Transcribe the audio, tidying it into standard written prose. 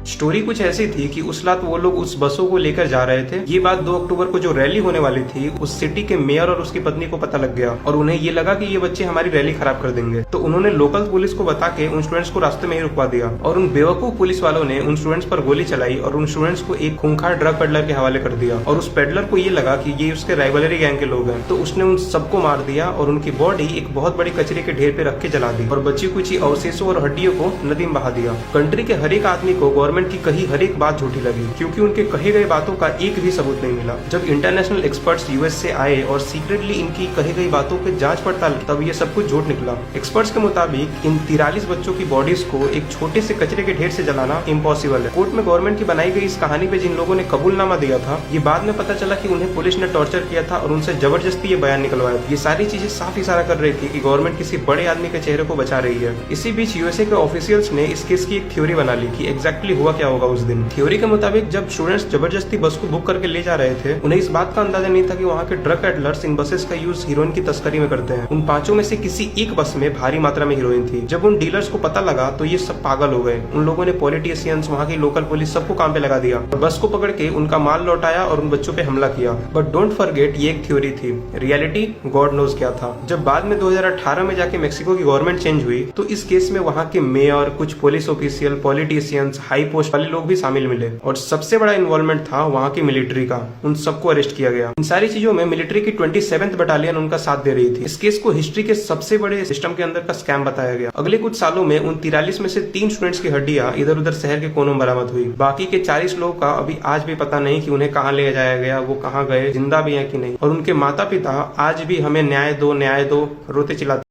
Story कुछ ऐसी थी कि उस रात वो लोग उस बसों को लेकर जा रहे थे। ये बात 2 अक्टूबर को जो रैली होने वाली थी उस सिटी के मेयर और उसकी पत्नी को पता लग गया और उन्हें ये लगा कि ये बच्चे हमारी रैली खराब कर देंगे। तो उन्होंने लोकल पुलिस को बता के उन स्टूडेंट्स को रास्ते में ही रुकवा दिया और उन बेवकूफ पुलिस वालों ने उन स्टूडेंट्स पर गोली चलाई और उन स्टूडेंट्स को एक खूंखार ड्रग पेडलर के हवाले कर दिया। और उस पेडलर को ये लगा कि ये उसके राइवलरी गैंग के लोग हैं, तो उसने उन सबको मार दिया और उनकी बॉडी एक बहुत बड़ी कचरे के ढेर पे रख के जला दी और बची कुछ अवशेषों और हड्डियों को नदी में बहा दिया। कंट्री के हर एक आदमी को गवर्नमेंट की कही हर एक बात झूठी लगी क्योंकि उनके कहे गए बातों का एक भी सबूत नहीं मिला। जब इंटरनेशनल एक्सपर्ट्स यूएस से आए और सीक्रेटली इनकी कही गई बातों की जांच पड़ताल, तब ये सब कुछ झूठ निकला। एक्सपर्ट्स के मुताबिक इन 43 बच्चों की बॉडीज को एक छोटे से कचरे के ढेर से जलाना इम्पॉसिबल है। कोर्ट में गवर्नमेंट की बनाई गई इस कहानी पे जिन लोगों ने कबूलनामा दिया था, ये बाद में पता चला कि उन्हें पुलिस ने टॉर्चर किया था और उनसे जबरदस्ती ये बयान निकलवाया था। ये सारी चीजें साफ इशारा कर रही थी कि गवर्नमेंट किसी बड़े आदमी के चेहरे को बचा रही है। इसी बीच यूएसए के ऑफिशियल्स ने इस केस की एक थ्योरी बना ली कि एग्जैक्टली हुआ क्या होगा उस दिन। थ्योरी के मुताबिक जब स्टूडेंट्स जबरदस्ती बस को बुक करके ले जा रहे थे, उन्हें इस बात का अंदाजा नहीं था कि वहाँ के ड्रग पेडलर्स इन बसेस का यूज हीरोइन की तस्करी में करते हैं। उन 5 में से किसी एक बस में भारी मात्रा में हीरोइन थी। जब उन डीलर्स को पता लगा तो ये सब पागल हो गए। उन लोगों ने पॉलिटिशियंस, वहाँ की लोकल पुलिस, सबको काम पे लगा दिया और बस को पकड़ के उनका माल लौटाया और उन बच्चों पे हमला किया। बट डोंट फॉरगेट, ये एक थ्योरी थी, रियलिटी गॉड नोज क्या था। जब बाद में 2018 में जाके मेक्सिको की गवर्नमेंट चेंज हुई तो इस केस में वहाँ के मेयर, कुछ police official, politicians, high post वाले लोग भी शामिल मिले और सबसे बड़ा इन्वॉल्वमेंट था वहाँ की मिलिट्री का। उन सबको अरेस्ट किया गया। इन सारी चीजों में मिलिट्री की 27th बटालियन उनका साथ दे रही थी। इस केस को हिस्ट्री के सबसे बड़े सिस्टम के अंदर का स्कैम बताया गया। अगले कुछ सालों में उन 43 में से 3 स्टूडेंट्स की हड्डियां इधर उधर शहर के कोनों में बरामद हुई। बाकी के 40 लोगों का अभी आज भी पता नहीं कि उन्हें कहाँ ले जाया गया, वो कहाँ गए, जिंदा भी हैं कि नहीं। और उनके माता पिता आज भी हमें न्याय दो रोते चिल्लाते